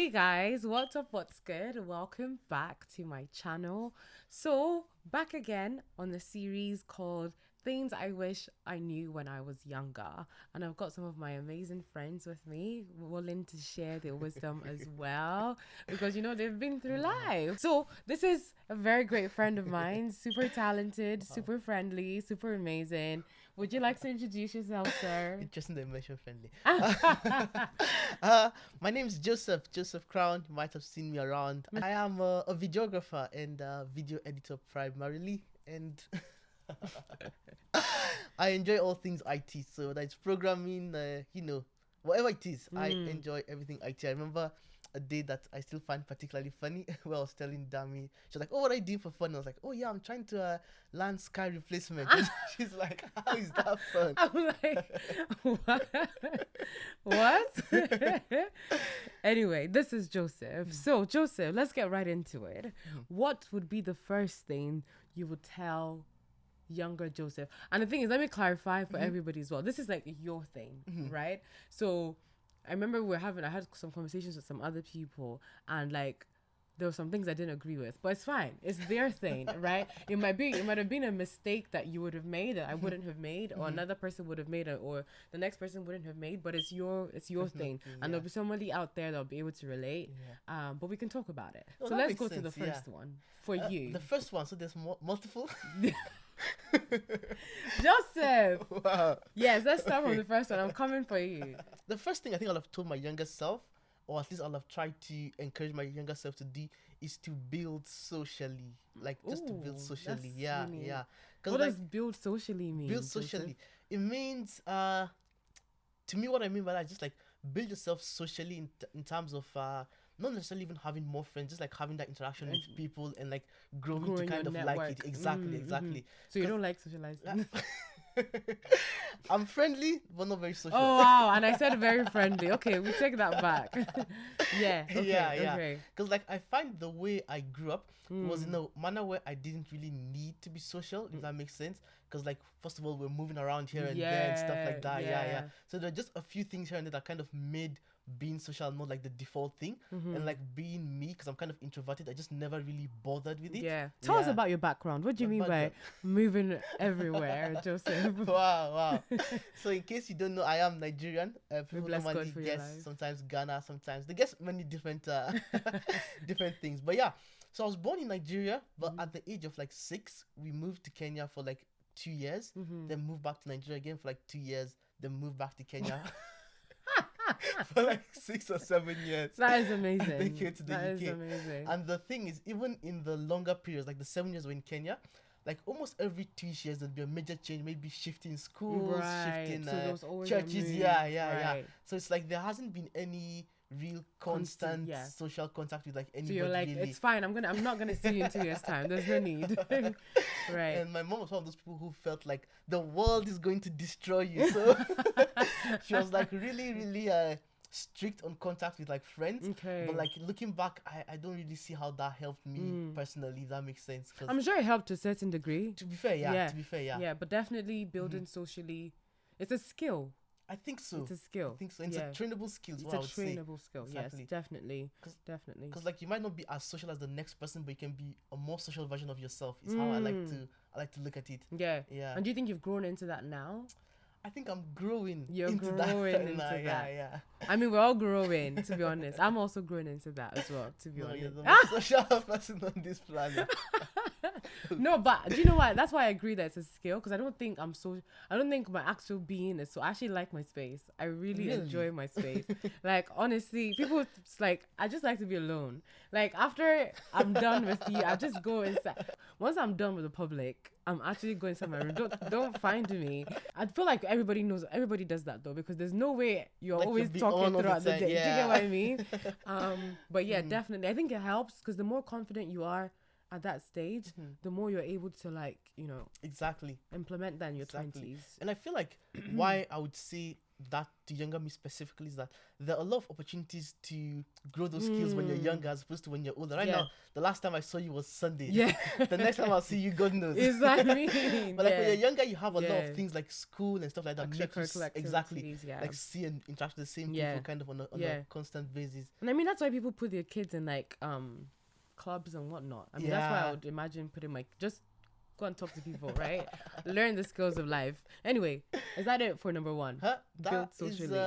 Hey guys, what's up? What's good? Welcome back to my channel. So, back again on the series called Things I Wish I Knew When I Was Younger. And I've got some of my amazing friends with me, willing to share their wisdom as well, because they've been through life. So, this is a very great friend of mine, super talented, super friendly, super amazing. Would you like to introduce yourself, sir? Interesting that you mentioned friendly. My name is Joseph Crown. You might have seen me around. I am a videographer and a video editor primarily, and I enjoy all things IT. So that's programming, whatever it is. I enjoy everything IT. I remember a day that I still find particularly funny where I was telling Dammy, she was like, "Oh, what are you doing for fun?" I was like, "Oh yeah, I'm trying to learn sky replacement." And she's like, "How is that fun?" I'm like, what? Anyway, this is Joseph. So, Joseph, let's get right into it. What would be the first thing you would tell younger Joseph? And the thing is, let me clarify for everybody as well. This is like your thing, right? So, I remember I had some conversations with some other people, and like there were some things I didn't agree with, but it's fine. It's their thing, right? It might have been a mistake that you would have made that I wouldn't have made, or another person would have made it, or the next person wouldn't have made. But it's your thing, and there'll be somebody out there that'll be able to relate. But we can talk about it. Well, so that let's makes go to the sense, first one for you, The first one. So there's multiple. Joseph. Wow. Yes, let's start from the first one. I'm coming for you. The first thing I think I'll have told my younger self, or at least I'll have tried to encourage my younger self to do, is to build socially. Like just to build Ooh, socially. that's Yeah, really- yeah. What Like does build socially mean? build Joseph? socially, it means to me, what I mean by that is just like build yourself socially in terms of not necessarily even having more friends, just like having that interaction with people and like growing to Growing kind your of like network. it. Exactly. So you don't like socializing? I'm friendly, but not very social. Oh wow! And I said very friendly. Okay, we take that back. Yeah. Okay, yeah. Okay. Because like I find the way I grew up was in a manner where I didn't really need to be social, if that makes sense. Because like first of all, we're moving around here and there and stuff like that. Yeah. So there are just a few things here and there that kind of made being social not like the default thing, and like being me, because I'm kind of introverted, I just never really bothered with it. Yeah. Tell us about your background. What do you My mean by background. moving everywhere, Joseph? Wow. So in case you don't know, I am Nigerian. People bless God normally for your guess life. sometimes Ghana, sometimes they guess many different different things. But yeah, so I was born in Nigeria, but at the age of like 6, we moved to Kenya for like 2 years, then moved back to Nigeria again for like 2 years, then moved back to Kenya for like 6 or 7 years. That is amazing. They came to the That UK. is amazing. And the thing is, even in the longer periods, like the 7 years we're in Kenya, like almost every 2 years there'd be a major change, maybe shifting schools, Right. shifting So there was always a churches. move. Yeah. Right. So it's like there hasn't been any real constant yeah. social contact with like So anybody. you're like, really. it's fine. I'm not gonna see you in 2 years' time. There's no need. Right. And my mom was one of those people who felt like the world is going to destroy you. So she was like really strict on contact with like friends. Okay. But like looking back, I don't really see how that helped me personally, if that makes sense. 'Cause I'm sure it helped to a certain degree. to be fair, yeah. Yeah, but definitely building socially, it's a skill. I think so. It's a skill. I think so. It's Yeah. a trainable skill. It's What a I would say. trainable skill. Exactly. Yes, definitely. Definitely. Because like you might not be as social as the next person, but you can be a more social version of yourself. Is how I like to look at it. Yeah. Yeah. And do you think you've grown into that now? I think I'm growing. You're into growing that into now. that. Yeah. I mean, we're all growing, to be honest. I'm also growing into that as well, to be No, you're honest. the most social person on this planet. No, but do you know why? That's why I agree that it's a skill, because I don't think my actual being is so. I actually like my space. I really enjoy my space. Like, honestly, people, it's like, I just like to be alone. Like, after I'm done with you, I just go inside. Once I'm done with the public, I'm actually going inside my room. Don't find me. I feel like everybody does that though, because there's no way you're Like, always you'll be talking on all the throughout the time, day. Do you yeah. get what I mean? But yeah, definitely. I think it helps, because the more confident you are at that stage, the more you're able to, like, Exactly. implement that in your Exactly. 20s. And I feel like why I would say that to younger me specifically is that there are a lot of opportunities to grow those skills when you're younger as opposed to when you're older. Right now, the last time I saw you was Sunday. Yeah. The next time I'll see you, God knows. Is that I mean? But like when you're younger, you have a lot of things like school and stuff like that. Make you Extracurricular exactly activities, yeah. like see and interact with the same people kind of on a constant basis. And I mean that's why people put their kids in like clubs and whatnot. I mean that's why I would imagine putting my just go and talk to people, right? Learn the skills of life. Anyway, is that it for number one? Build socially.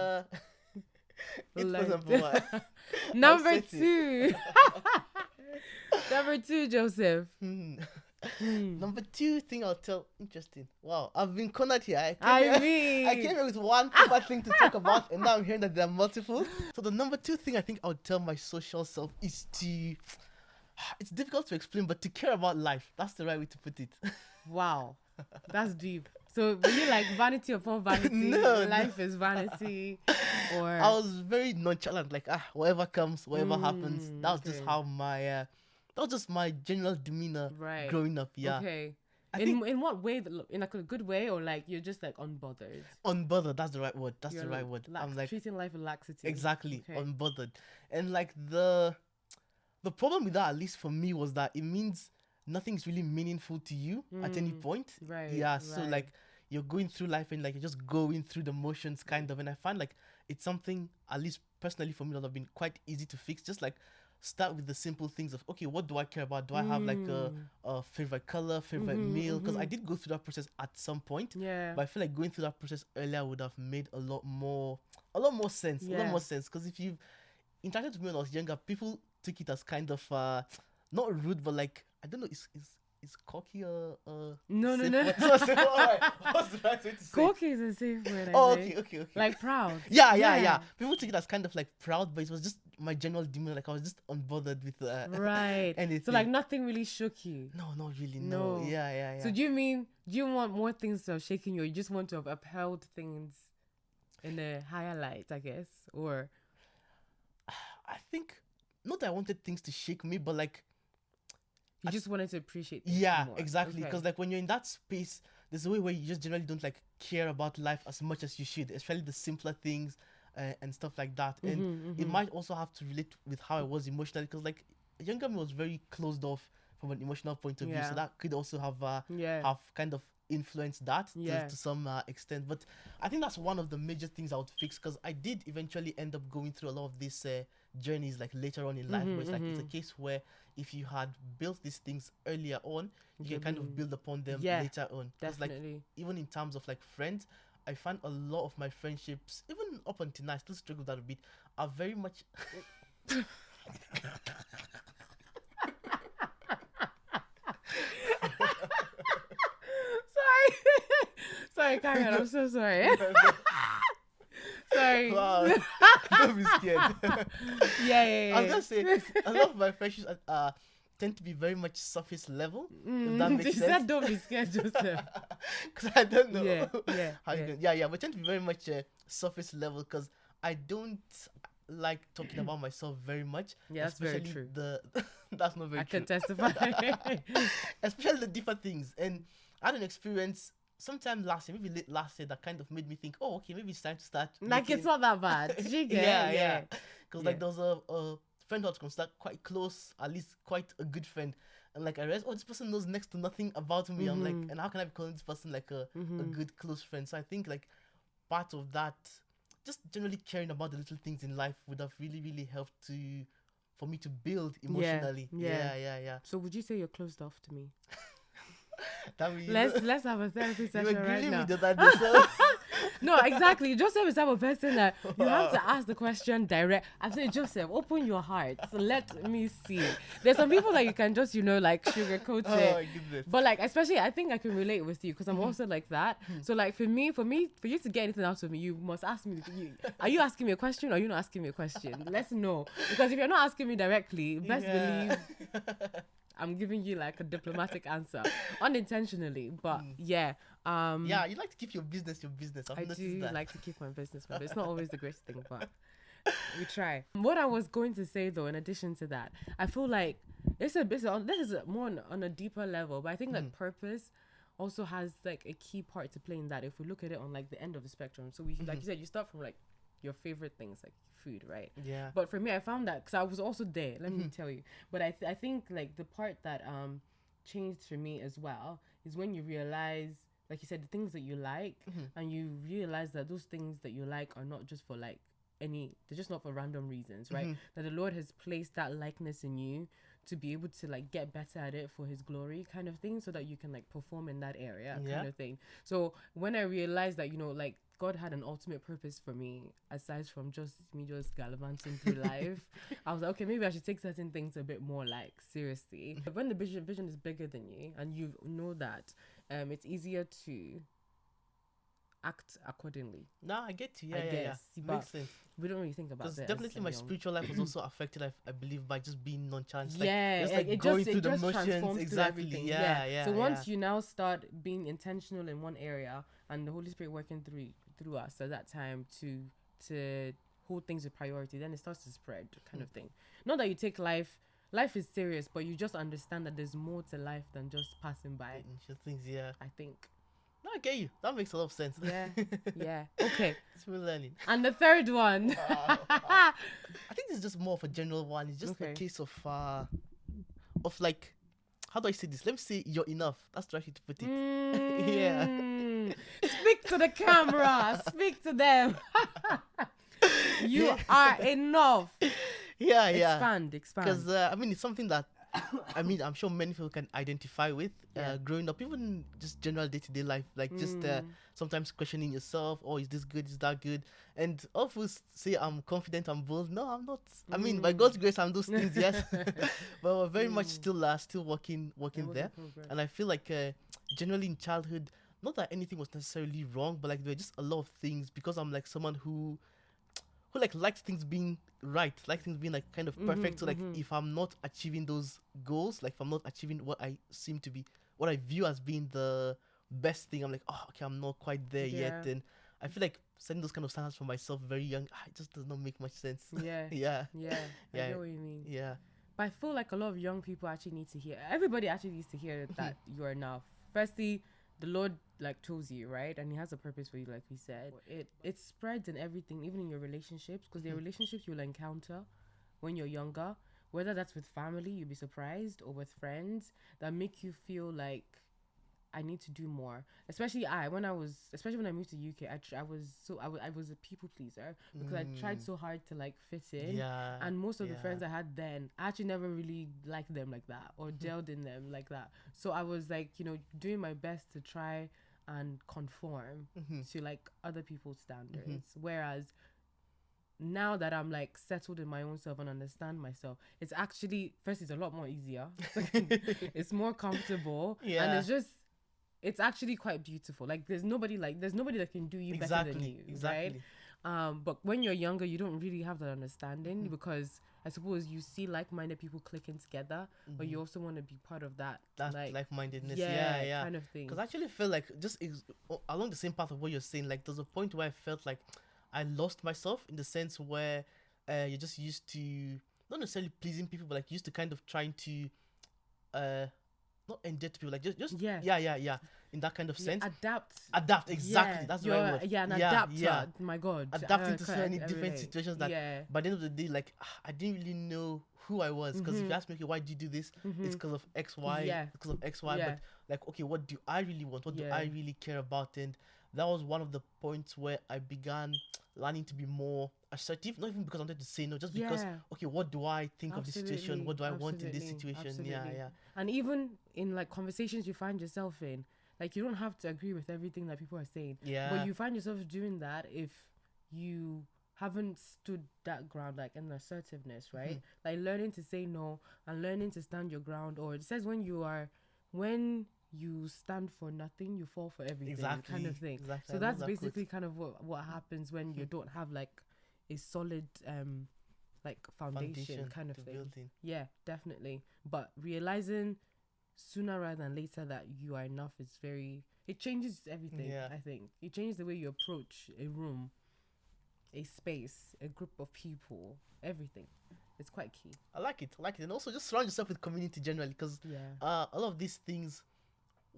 It was number one. Number two. Number two, Joseph. Number two thing I'll tell. Interesting. Wow, I've been cornered here. I came here with one proper thing to talk about, and now I'm hearing that there are multiple. So the number two thing I think I would tell my social self is to. It's difficult to explain, but to care about life. That's the right way to put it. Wow, that's deep. So were you like vanity upon vanity? No, life is vanity. Or I was very nonchalant, like whatever comes, whatever happens. That was just how my that was just my general demeanor growing up. Yeah. Okay. In what way? In like a good way, or like you're just like unbothered? Unbothered. That's the right word. That's the right word. I'm like treating life with laxity. Exactly. Okay. Unbothered. And like the problem with that, at least for me, was that it means nothing's really meaningful to you at any point. Right. Yeah. So like you're going through life and like you're just going through the motions kind of. And I find like it's something, at least personally for me, that have been quite easy to fix. Just like start with the simple things of, okay, what do I care about? Do I have like a favorite color, favorite meal? Because I did go through that process at some point. Yeah. But I feel like going through that process earlier would have made a lot more sense. Yeah. A lot more sense. Because if you've interacted with me when I was younger, people took it as kind of not rude, but like I don't know, is cocky no. What's the right way to say? Cocky is a safe word. Okay. Like proud. Yeah. People took it as kind of like proud, but it was just my general demeanor. Like I was just unbothered with anything. So like nothing really shook you. No, not really. No. Yeah. So do you want more things to have shaken you, or you just want to have upheld things in a higher light, I guess? Or I think not that I wanted things to shake me, but like you just wanted to appreciate things more. Exactly. Because like when you're in that space, there's a way where you just generally don't like care about life as much as you should, especially the simpler things and stuff like that. And it might also have to relate with how I was emotionally, because like younger me was very closed off from an emotional point of view, so that could also have kind of influenced that to some extent. But I think that's one of the major things I would fix, because I did eventually end up going through a lot of these journeys like later on in life, where it's like it's a case where if you had built these things earlier on, you can kind of build upon them later on. Definitely. Like even in terms of like friends, I find a lot of my friendships, even up until now, I still struggle with that a bit, are very much Sorry, Karen, I'm so sorry. Sorry. Wow. Don't be scared. Yeah. I was gonna say a lot of my friendships tend to be very much surface level. If that makes sense. Don't be scared, Joseph. Because I don't know. Yeah. But tend to be very much surface level, because I don't like talking about myself very much. Yeah, that's very true. That's not very true. I can testify. Especially the different things. And I had an experience sometime last year, maybe late last year, that kind of made me think, oh, okay, maybe it's time to start. Like it's not that bad. Yeah. Because like there was a friend who was considered quite close, at least quite a good friend. And like I realized, oh, this person knows next to nothing about me. I'm like, and how can I be calling this person like a good close friend? So I think like part of that, just generally caring about the little things in life would have really, really helped for me to build emotionally. Yeah. So would you say you're closed off to me? Let's have a therapy session you were right now. Me the other day, so. No, exactly. Joseph is the type of person that you have to ask the question direct. I say, Joseph, open your heart. So let me see. There's some people that you can just, like sugarcoat it. Oh my goodness. But like, especially, I think I can relate with you because I'm also like that. So like for you to get anything out of me, you must ask me. Are you asking me a question or are you not asking me a question? Let's know. Because if you're not asking me directly, best believe I'm giving you like a diplomatic answer unintentionally, but yeah, you like to keep your business. I do like to keep my business, but it's not always the greatest thing, but we try. What I was going to say though, in addition to that, I feel like this is more on a deeper level, but I think like purpose also has like a key part to play in that. If we look at it on like the end of the spectrum, so we like you said, you start from like your favorite things like food, right? Yeah. But for me, I found that because I was also there. Let me tell you. But I think like the part that changed for me as well is when you realize, like you said, the things that you like, and you realize that those things that you like are not just for like they're just not for random reasons, right? That the Lord has placed that likeness in you to be able to like get better at it for his glory kind of thing, so that you can like perform in that area kind of thing. So when I realized that, you know, like God had an ultimate purpose for me aside from just me just gallivanting through life, I was like, okay, maybe I should take certain things a bit more like seriously. But when the vision is bigger than you and you know that, it's easier to act accordingly. No, I get you. I Yeah, guess, yeah. but Makes sense. we don't really think about Because that. definitely my spiritual life was also affected, I believe, by just being nonchalant. Yeah, just like it going just, through it the just motions. transforms through Exactly. everything. Yeah. So once you now start being intentional in one area and the Holy Spirit working through us at that time to hold things with priority, then it starts to spread kind of thing. Not that you take life is serious, but you just understand that there's more to life than just passing by. Things, yeah. I think. No, I get you. That makes a lot of sense. Yeah. Okay. It's really learning. And the third one. I think this is just more of a general one. It's just a case of like, how do I say this? Let me say you're enough. That's the right way to put it. Yeah. Speak to the camera. Speak to them. You are enough. Yeah. Expand. Because I mean, it's something that I'm sure many people can identify with. Growing up, even just general day-to-day life, like just sometimes questioning yourself. Oh, is this good? Is that good? And often say I'm confident, I'm bold. No, I'm not. I mean, by God's grace, I'm those things, yes. But we're very much still working there. And I feel like generally in childhood, not that anything was necessarily wrong, but like there were just a lot of things, because I'm like someone who like likes things being right, like things being like kind of perfect. So like if I'm not achieving those goals, like if I'm not achieving what I view as being the best thing, I'm like, oh, okay, I'm not quite there yet. And I feel like setting those kind of standards for myself very young, it just does not make much sense. Yeah. Yeah. I know what you mean. Yeah. But I feel like a lot of young people actually need to hear. Everybody actually needs to hear that you're enough. Firstly, the Lord like chose you, right? And he has a purpose for you, like we said. It spreads in everything, even in your relationships, because there are relationships you'll encounter when you're younger, whether that's with family, you'll be surprised, or with friends that make you feel like I need to do more. Especially when I moved to UK, I was a people pleaser because I tried so hard to like fit in. Yeah. And most of the friends I had then, I actually never really liked them like that or gelled in them like that. So I was like, doing my best to try and conform to like other people's standards. Whereas now that I'm like settled in my own self and understand myself, it's actually, first, it's a lot more easier. It's more comfortable. And it's actually quite beautiful. Like there's nobody that can do you better than you, right? But when you're younger, you don't really have that understanding because I suppose you see like-minded people clicking together, but you also want to be part of that like-mindedness. Yeah, kind of thing. Because I actually feel like just along the same path of what you're saying, like there's a point where I felt like I lost myself in the sense where you're just used to not necessarily pleasing people, but like used to kind of trying to not endear to people, like just in that kind of sense. Adapt, exactly. That's the right word. An adapter. My God, adapting to so many different situations that by the end of the day, like I didn't really know who I was, because if you ask me, okay, why do you do this? It's because of X, Y. Because of X, Y. But like, okay, what do I really want? What do I really care about? And that was one of the points where I began learning to be more assertive, not even because I wanted to say no, just because, okay, what do I think of this situation? What do I want in this situation? Yeah. And even in like conversations you find yourself in, like you don't have to agree with everything that people are saying. Yeah. But you find yourself doing that if you haven't stood that ground, like in assertiveness, right? Like learning to say no and learning to stand your ground. Or it says when you stand for nothing, you fall for everything, kind of thing. Exactly. So that's basically kind of what happens when you don't have like a solid like foundation kind of thing. Yeah, definitely. But realizing sooner rather than later that you are enough it changes everything. I think it changes the way you approach a room, a space, a group of people, everything. It's quite key. I like it. And also just surround yourself with community generally, because a lot of these things,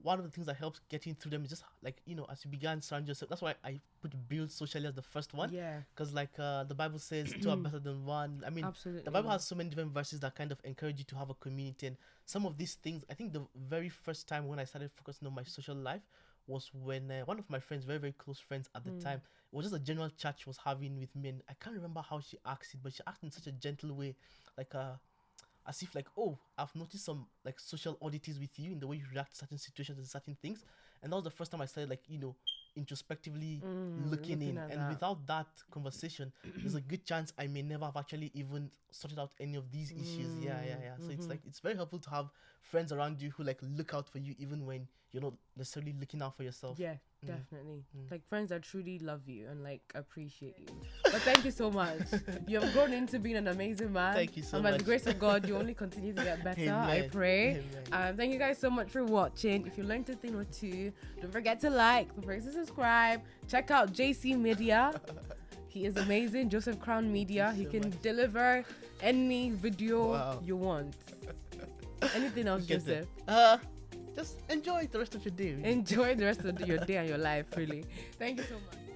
one of the things that helps getting through them is just like, as you began surround yourself. That's why I put build socially as the first one. Yeah. Because like the Bible says, two are better than one. I mean, Absolutely. the Bible has so many different verses that kind of encourage you to have a community. And some of these things, I think the very first time when I started focusing on my social life was when one of my friends, very, very close friends at the time, it was just a general chat she was having with me. And I can't remember how she asked it, but she asked in such a gentle way, like as if like, oh, I've noticed some like social oddities with you in the way you react to certain situations and certain things. And that was the first time I started like, introspectively looking in. And that. without that conversation, there's a good chance I may never have actually even sorted out any of these issues. Yeah. So it's like, it's very helpful to have friends around you who like look out for you even when you're not necessarily looking out for yourself. Yeah, definitely. Like friends that truly love you and like appreciate you. But thank you so much. You have grown into being an amazing man. Thank you so much. And by the grace of God, you only continue to get better. Amen. I pray. Amen. Thank you guys so much for watching. If you learned a thing or two, don't forget to like, don't forget to subscribe. Check out JC Media. He is amazing. Joseph Crown Media. He can deliver any video you want. Anything else, Joseph? Just enjoy the rest of your day. Enjoy the rest of your day and your life, really. Thank you so much.